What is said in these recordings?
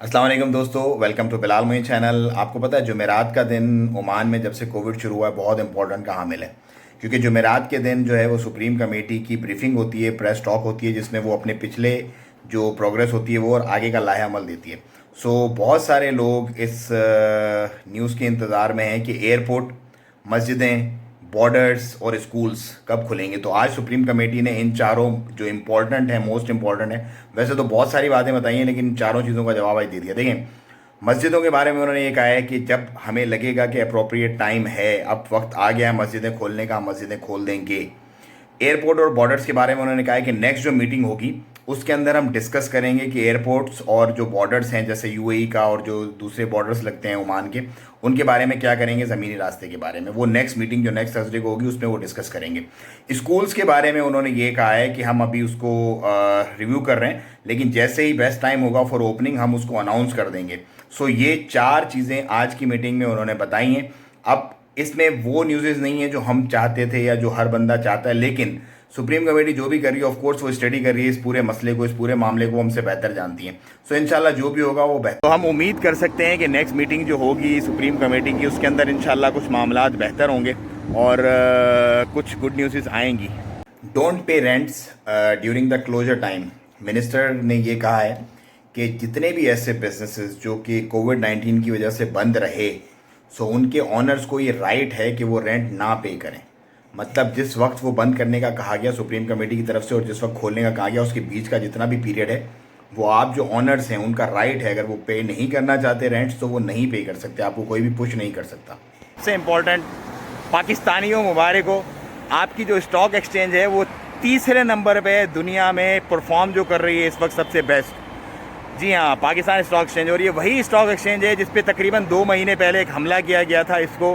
अस्सलाम वालेकुम दोस्तों, welcome to Bilal Moin channel. आपको पता है जुमेरात का दिन ओमान में जब से कोविड शुरू हुआ है बहुत इंपॉर्टेंट का हामिल है, क्योंकि जुमेरात के दिन जो है वो सुप्रीम कमेटी की ब्रीफिंग होती है, प्रेस टॉक होती है, जिसमें वो अपने पिछले जो प्रोग्रेस होती है वो और आगे का लाहे अमल देती है। सो बहुत सारे लोग इस न्यूज़ के इंतज़ार में हैं कि एयरपोर्ट, मस्जिदें, बॉर्डर्स और स्कूल्स कब खुलेंगे। तो आज सुप्रीम कमेटी ने इन चारों जो इम्पोर्टेंट है, मोस्ट इम्पॉर्टेंट है, वैसे तो बहुत सारी बातें बताई हैं लेकिन इन चारों चीज़ों का जवाब आज दे दिया। देखिए, मस्जिदों के बारे में उन्होंने ये कहा है कि जब हमें लगेगा कि अप्रोप्रिएट टाइम है, अब वक्त आ गया है मस्जिदें खोलने का, हम मस्जिदें खोल देंगे। एयरपोर्ट और बॉर्डर्स के बारे में उन्होंने कहा है कि नेक्स्ट जो मीटिंग होगी उसके अंदर हम डिस्कस करेंगे कि एयरपोर्ट्स और जो बॉर्डर्स हैं जैसे यूएई का और जो दूसरे बॉर्डर्स लगते हैं ओमान के, उनके बारे में क्या करेंगे, ज़मीनी रास्ते के बारे में। वो नेक्स्ट मीटिंग जो नेक्स्ट थर्सडे को होगी उसमें वो डिस्कस करेंगे। स्कूल्स के बारे में उन्होंने ये कहा है कि हम अभी उसको रिव्यू कर रहे हैं, लेकिन जैसे ही बेस्ट टाइम होगा फॉर ओपनिंग हम उसको अनाउंस कर देंगे। सो ये चार चीज़ें आज की मीटिंग में उन्होंने बताई हैं। अब इसमें वो न्यूज़ नहीं है जो हम चाहते थे या जो हर बंदा चाहता है, लेकिन सुप्रीम कमेटी जो भी कर रही है, ऑफ कोर्स वो स्टडी कर रही है इस पूरे मसले को, इस पूरे मामले को हमसे बेहतर जानती है। सो इंशाल्लाह जो भी होगा वो बेहतर। तो हम उम्मीद कर सकते हैं कि नेक्स्ट मीटिंग जो होगी सुप्रीम कमेटी की उसके अंदर इंशाल्लाह कुछ मामलात बेहतर होंगे और कुछ गुड न्यूज़ आएंगी। Don't pay rents during the closure time. Minister ने ये कहा है कि जितने भी ऐसे बिजनेसेस जो कि कोविड-19 की वजह से बंद रहे, सो उनके ऑनर्स को ये राइट है कि वो रेंट ना पे करें। मतलब जिस वक्त वो बंद करने का कहा गया सुप्रीम कमेटी की तरफ से और जिस वक्त खोलने का कहा गया उसके बीच का जितना भी पीरियड है, वो आप जो ऑनर्स हैं उनका राइट है। अगर वो पे नहीं करना चाहते रेंट्स तो वो नहीं पे कर सकते, आपको कोई भी पुश नहीं कर सकता। सबसे इम्पोर्टेंट, पाकिस्तानियों मुबारक हो, आपकी जो स्टॉक एक्सचेंज है वो तीसरे नंबर पे दुनिया में परफॉर्म जो कर रही है इस वक्त सबसे बेस्ट। जी हाँ, पाकिस्तान स्टॉक एक्सचेंज। और ये वही स्टॉक एक्सचेंज है जिस पे तकरीबन 2 महीने पहले एक हमला किया गया था इसको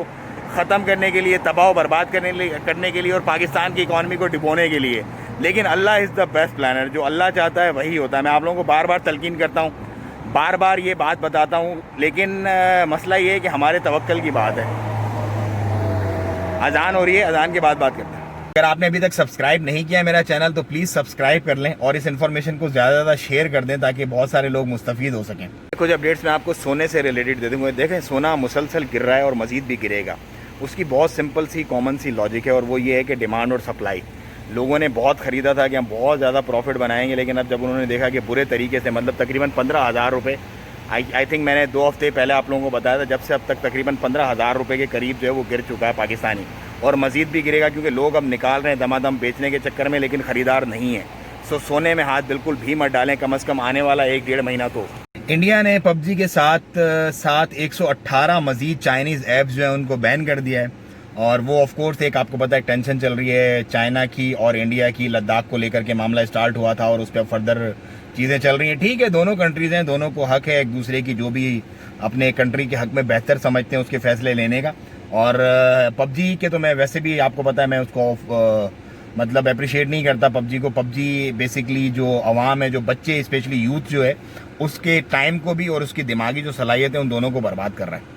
ख़त्म करने के लिए, तबाह बर्बाद करने के लिए और पाकिस्तान की इकॉनमी को डिबोने के लिए। लेकिन अल्लाह इज़ द बेस्ट प्लानर, जो अल्लाह चाहता है वही होता है। मैं आप लोगों को बार बार तलकीन करता हूँ, बार बार ये बात बताता हूँ, लेकिन मसला ये है कि हमारे तवक्कल की बात है। अजान हो रही है, अजान के बाद बात करते हैं। अगर आपने अभी तक सब्सक्राइब नहीं किया है मेरा चैनल तो प्लीज़ सब्सक्राइब कर लें और इस इन्फॉर्मेशन को ज़्यादा से ज़्यादा शेयर कर दें ताकि बहुत सारे लोग मुस्तफ़ीद हो सकें। कुछ अपडेट्स मैं आपको सोने से रिलेटेड दे दूँगा। देखें, सोना मुसलसल गिर रहा है और मज़ीद भी गिरेगा। उसकी बहुत सिंपल सी कॉमन सी लॉजिक है और वो ये है कि डिमांड और सप्लाई। लोगों ने बहुत ख़रीदा था कि हम बहुत ज़्यादा प्रॉफिट बनाएंगे, लेकिन अब जब उन्होंने देखा कि बुरे तरीके से, मतलब तकरीबन 15,000 रुपये, आई थिंक मैंने 2 हफ्ते पहले आप लोगों को बताया था, जब से अब तक तकरीबन 15,000 रुपये के करीब जो है वो गिर चुका है पाकिस्तानी, और मज़ीद भी गिरेगा क्योंकि लोग अब निकाल रहे हैं दमादम बेचने के चक्कर में, लेकिन ख़रीदार नहीं है। सो सोने में हाथ बिल्कुल भी मत डालें, कम से कम आने वाला 1-1.5 महीना। तो इंडिया ने पबजी के साथ 118 मज़ीद चाइनीज़ ऐप्स जो है उनको बैन कर दिया है। और वो ऑफ कोर्स एक, आपको पता है, टेंशन चल रही है चाइना की और इंडिया की, लद्दाख को लेकर के मामला स्टार्ट हुआ था और उस पर फर्दर चीज़ें चल रही हैं। ठीक है, दोनों कंट्रीज़ हैं, दोनों को हक है एक दूसरे की, जो भी अपने कंट्री के हक में बेहतर समझते हैं उसके फैसले लेने का। और पबजी के तो मैं वैसे भी, आपको पता है, मैं उसको मतलब अप्रिशिएट नहीं करता पबजी को। पबजी बेसिकली जो अवाम है, जो बच्चे, स्पेशली यूथ जो है, उसके टाइम को भी और उसकी दिमागी जो सलाहियत है उन दोनों को बर्बाद कर रहा है।